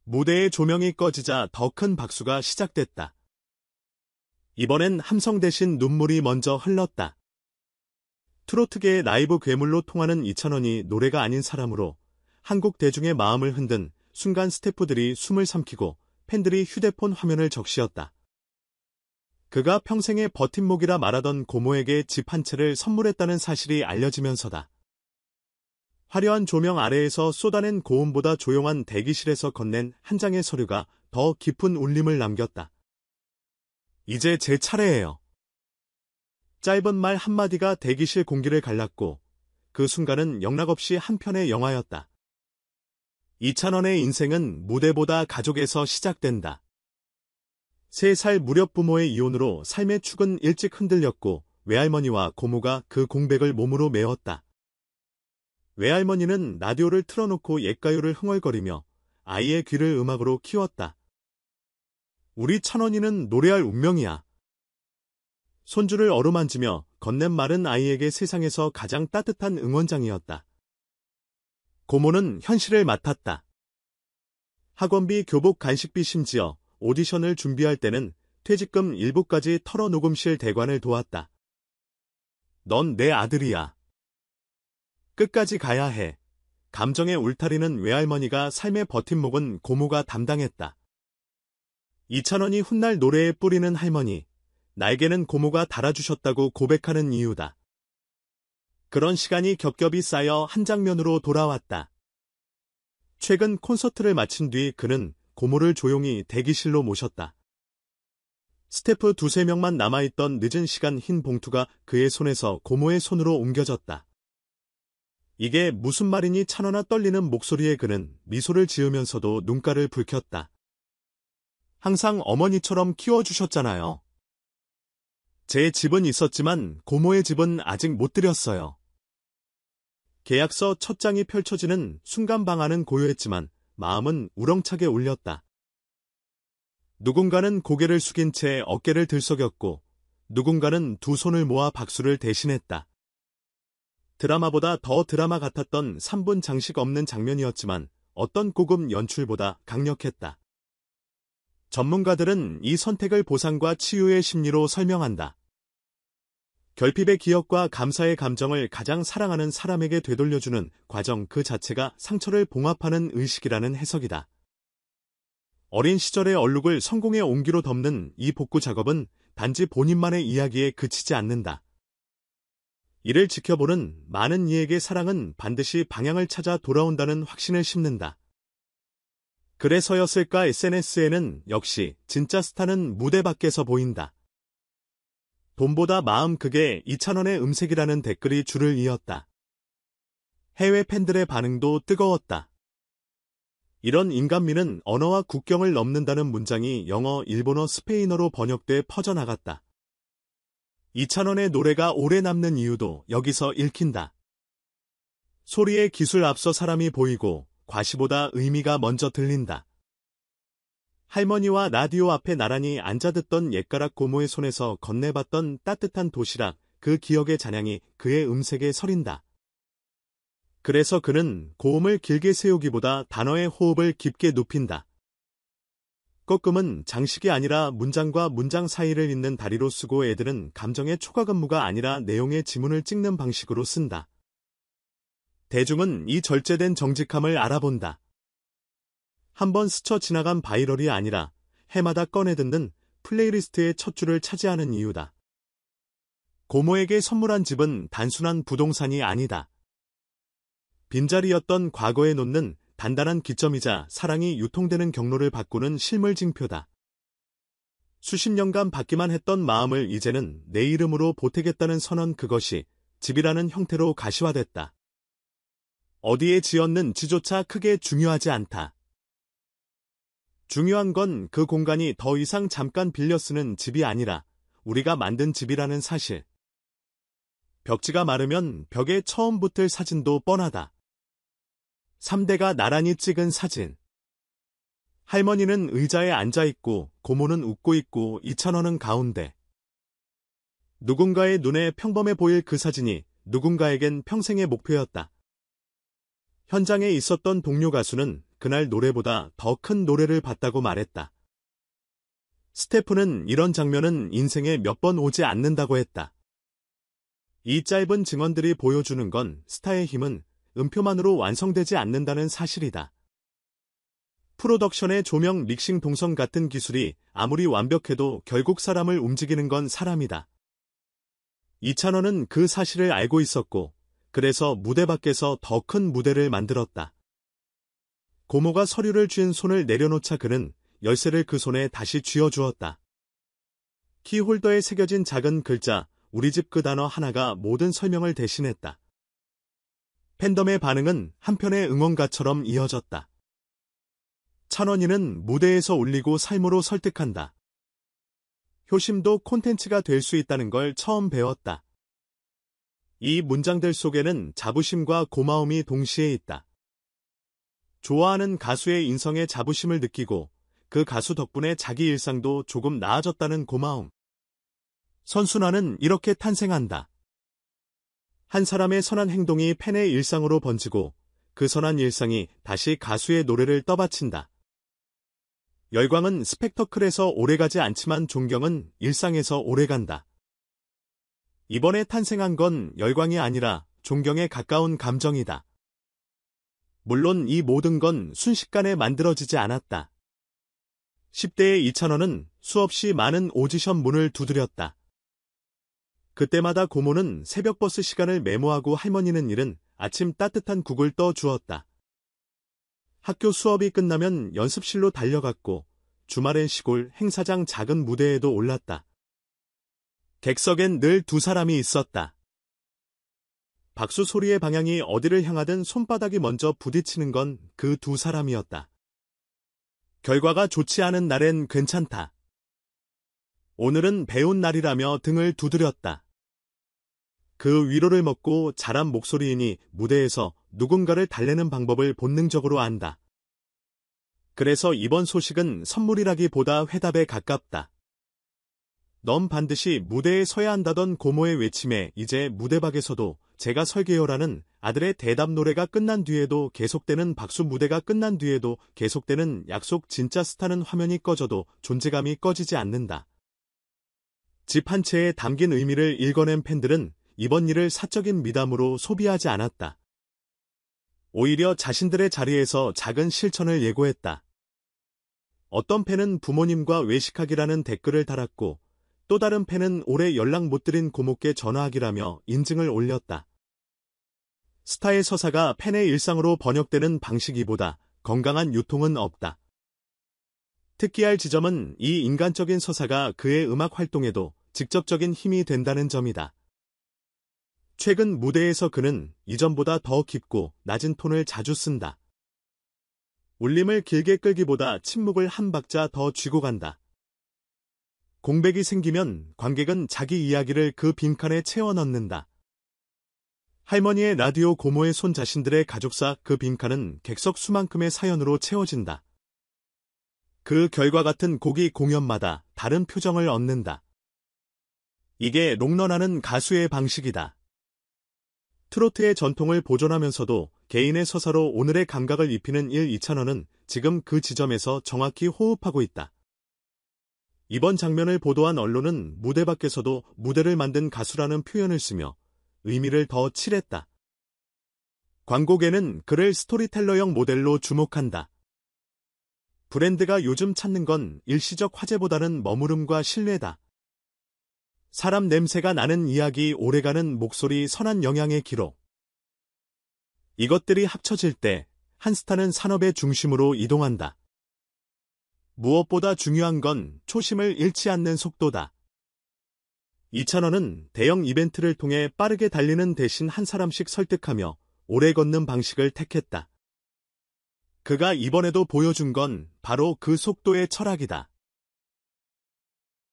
무대의 조명이 꺼지자 더 큰 박수가 시작됐다. 이번엔 함성 대신 눈물이 먼저 흘렀다. 트로트계의 라이브 괴물로 통하는 이찬원이 노래가 아닌 사람으로 한국 대중의 마음을 흔든 순간 스태프들이 숨을 삼키고 팬들이 휴대폰 화면을 적시었다. 그가 평생의 버팀목이라 말하던 고모에게 집 한 채를 선물했다는 사실이 알려지면서다. 화려한 조명 아래에서 쏟아낸 고음보다 조용한 대기실에서 건넨 한 장의 서류가 더 깊은 울림을 남겼다. 이제 제 차례예요. 짧은 말 한마디가 대기실 공기를 갈랐고 그 순간은 영락없이 한 편의 영화였다. 이찬원의 인생은 무대보다 가족에서 시작된다. 3살 무렵 부모의 이혼으로 삶의 축은 일찍 흔들렸고 외할머니와 고모가 그 공백을 몸으로 메웠다. 외할머니는 라디오를 틀어놓고 옛가요를 흥얼거리며 아이의 귀를 음악으로 키웠다. 우리 찬원이는 노래할 운명이야. 손주를 어루만지며 건넨 말은 아이에게 세상에서 가장 따뜻한 응원장이었다. 고모는 현실을 맡았다. 학원비, 교복, 간식비 심지어 오디션을 준비할 때는 퇴직금 일부까지 털어 녹음실 대관을 도왔다. 넌 내 아들이야. 끝까지 가야 해. 감정의 울타리는 외할머니가 삶의 버팀목은 고모가 담당했다. 이찬원이 훗날 노래에 뿌리는 할머니, 날개는 고모가 달아주셨다고 고백하는 이유다. 그런 시간이 겹겹이 쌓여 한 장면으로 돌아왔다. 최근 콘서트를 마친 뒤 그는 고모를 조용히 대기실로 모셨다. 스태프 2~3명만 남아있던 늦은 시간 흰 봉투가 그의 손에서 고모의 손으로 옮겨졌다. 이게 무슨 말이니 찬원아 떨리는 목소리에 그는 미소를 지으면서도 눈가를 붉혔다. 항상 어머니처럼 키워주셨잖아요. 제 집은 있었지만 고모의 집은 아직 못 드렸어요. 계약서 첫 장이 펼쳐지는 순간 방안은 고요했지만 마음은 우렁차게 울렸다. 누군가는 고개를 숙인 채 어깨를 들썩였고 누군가는 두 손을 모아 박수를 대신했다. 드라마보다 더 드라마 같았던 3분 장식 없는 장면이었지만 어떤 고급 연출보다 강력했다. 전문가들은 이 선택을 보상과 치유의 심리로 설명한다. 결핍의 기억과 감사의 감정을 가장 사랑하는 사람에게 되돌려주는 과정 그 자체가 상처를 봉합하는 의식이라는 해석이다. 어린 시절의 얼룩을 성공의 옹기로 덮는 이 복구 작업은 단지 본인만의 이야기에 그치지 않는다. 이를 지켜보는 많은 이에게 사랑은 반드시 방향을 찾아 돌아온다는 확신을 심는다. 그래서였을까 SNS에는 역시 진짜 스타는 무대 밖에서 보인다. 돈보다 마음 그게 이찬원의 음색이라는 댓글이 줄을 이었다. 해외 팬들의 반응도 뜨거웠다. 이런 인간미는 언어와 국경을 넘는다는 문장이 영어, 일본어, 스페인어로 번역돼 퍼져나갔다. 이찬원의 노래가 오래 남는 이유도 여기서 읽힌다. 소리의 기술 앞서 사람이 보이고 과시보다 의미가 먼저 들린다. 할머니와 라디오 앞에 나란히 앉아 듣던 옛가락 고모의 손에서 건네봤던 따뜻한 도시락, 그 기억의 잔향이 그의 음색에 서린다. 그래서 그는 고음을 길게 세우기보다 단어의 호흡을 깊게 눕힌다. 꺾음은 장식이 아니라 문장과 문장 사이를 잇는 다리로 쓰고 애들은 감정의 초과근무가 아니라 내용의 지문을 찍는 방식으로 쓴다. 대중은 이 절제된 정직함을 알아본다. 한번 스쳐 지나간 바이럴이 아니라 해마다 꺼내듣는 플레이리스트의 첫 줄을 차지하는 이유다. 고모에게 선물한 집은 단순한 부동산이 아니다. 빈자리였던 과거에 놓는 단단한 기점이자 사랑이 유통되는 경로를 바꾸는 실물징표다. 수십 년간 받기만 했던 마음을 이제는 내 이름으로 보태겠다는 선언, 그것이 집이라는 형태로 가시화됐다. 어디에 지었는지조차 크게 중요하지 않다. 중요한 건 그 공간이 더 이상 잠깐 빌려 쓰는 집이 아니라 우리가 만든 집이라는 사실. 벽지가 마르면 벽에 처음 붙을 사진도 뻔하다. 3대가 나란히 찍은 사진. 할머니는 의자에 앉아있고 고모는 웃고 있고 이찬원은 가운데. 누군가의 눈에 평범해 보일 그 사진이 누군가에겐 평생의 목표였다. 현장에 있었던 동료 가수는 그날 노래보다 더 큰 노래를 봤다고 말했다. 스테프는 이런 장면은 인생에 몇 번 오지 않는다고 했다. 이 짧은 증언들이 보여주는 건 스타의 힘은 음표만으로 완성되지 않는다는 사실이다. 프로덕션의 조명, 믹싱, 동선 같은 기술이 아무리 완벽해도 결국 사람을 움직이는 건 사람이다. 이찬원은 그 사실을 알고 있었고, 그래서 무대 밖에서 더 큰 무대를 만들었다. 고모가 서류를 쥔 손을 내려놓자 그는 열쇠를 그 손에 다시 쥐어주었다. 키홀더에 새겨진 작은 글자, 우리 집 그 단어 하나가 모든 설명을 대신했다. 팬덤의 반응은 한편의 응원가처럼 이어졌다. 찬원이는 무대에서 울리고 삶으로 설득한다. 효심도 콘텐츠가 될 수 있다는 걸 처음 배웠다. 이 문장들 속에는 자부심과 고마움이 동시에 있다. 좋아하는 가수의 인성에 자부심을 느끼고 그 가수 덕분에 자기 일상도 조금 나아졌다는 고마움. 선순환은 이렇게 탄생한다. 한 사람의 선한 행동이 팬의 일상으로 번지고 그 선한 일상이 다시 가수의 노래를 떠받친다. 열광은 스펙터클에서 오래가지 않지만 존경은 일상에서 오래간다. 이번에 탄생한 건 열광이 아니라 존경에 가까운 감정이다. 물론 이 모든 건 순식간에 만들어지지 않았다. 10대의 이찬원은 수없이 많은 오디션 문을 두드렸다. 그때마다 고모는 새벽버스 시간을 메모하고 할머니는 일은 아침 따뜻한 국을 떠주었다. 학교 수업이 끝나면 연습실로 달려갔고 주말엔 시골 행사장 작은 무대에도 올랐다. 객석엔 늘 두 사람이 있었다. 박수 소리의 방향이 어디를 향하든 손바닥이 먼저 부딪히는 건 그 두 사람이었다. 결과가 좋지 않은 날엔 괜찮다. 오늘은 배운 날이라며 등을 두드렸다. 그 위로를 먹고 자란 목소리이니 무대에서 누군가를 달래는 방법을 본능적으로 안다. 그래서 이번 소식은 선물이라기보다 회답에 가깝다. 넌 반드시 무대에 서야 한다던 고모의 외침에 이제 무대박에서도 제가 설계요라는 아들의 대답 노래가 끝난 뒤에도 계속되는 박수, 무대가 끝난 뒤에도 계속되는 약속, 진짜 스타는 화면이 꺼져도 존재감이 꺼지지 않는다. 집 한 채에 담긴 의미를 읽어낸 팬들은 이번 일을 사적인 미담으로 소비하지 않았다. 오히려 자신들의 자리에서 작은 실천을 예고했다. 어떤 팬은 부모님과 외식하기라는 댓글을 달았고 또 다른 팬은 오래 연락 못 드린 고모께 전화하기라며 인증을 올렸다. 스타의 서사가 팬의 일상으로 번역되는 방식이보다 건강한 유통은 없다. 특기할 지점은 이 인간적인 서사가 그의 음악 활동에도 직접적인 힘이 된다는 점이다. 최근 무대에서 그는 이전보다 더 깊고 낮은 톤을 자주 쓴다. 울림을 길게 끌기보다 침묵을 한 박자 더 쥐고 간다. 공백이 생기면 관객은 자기 이야기를 그 빈칸에 채워 넣는다. 할머니의 라디오, 고모의 손, 자신들의 가족사, 그 빈칸은 객석 수만큼의 사연으로 채워진다. 그 결과 같은 곡이 공연마다 다른 표정을 얻는다. 이게 롱런하는 가수의 방식이다. 트로트의 전통을 보존하면서도 개인의 서사로 오늘의 감각을 입히는 이찬원은 지금 그 지점에서 정확히 호흡하고 있다. 이번 장면을 보도한 언론은 무대 밖에서도 무대를 만든 가수라는 표현을 쓰며 의미를 더 칠했다. 광고계는 그를 스토리텔러형 모델로 주목한다. 브랜드가 요즘 찾는 건 일시적 화제보다는 머무름과 신뢰다. 사람 냄새가 나는 이야기, 오래가는 목소리, 선한 영향의 기록. 이것들이 합쳐질 때 한 스타는 산업의 중심으로 이동한다. 무엇보다 중요한 건 초심을 잃지 않는 속도다. 이찬원은 대형 이벤트를 통해 빠르게 달리는 대신 한 사람씩 설득하며 오래 걷는 방식을 택했다. 그가 이번에도 보여준 건 바로 그 속도의 철학이다.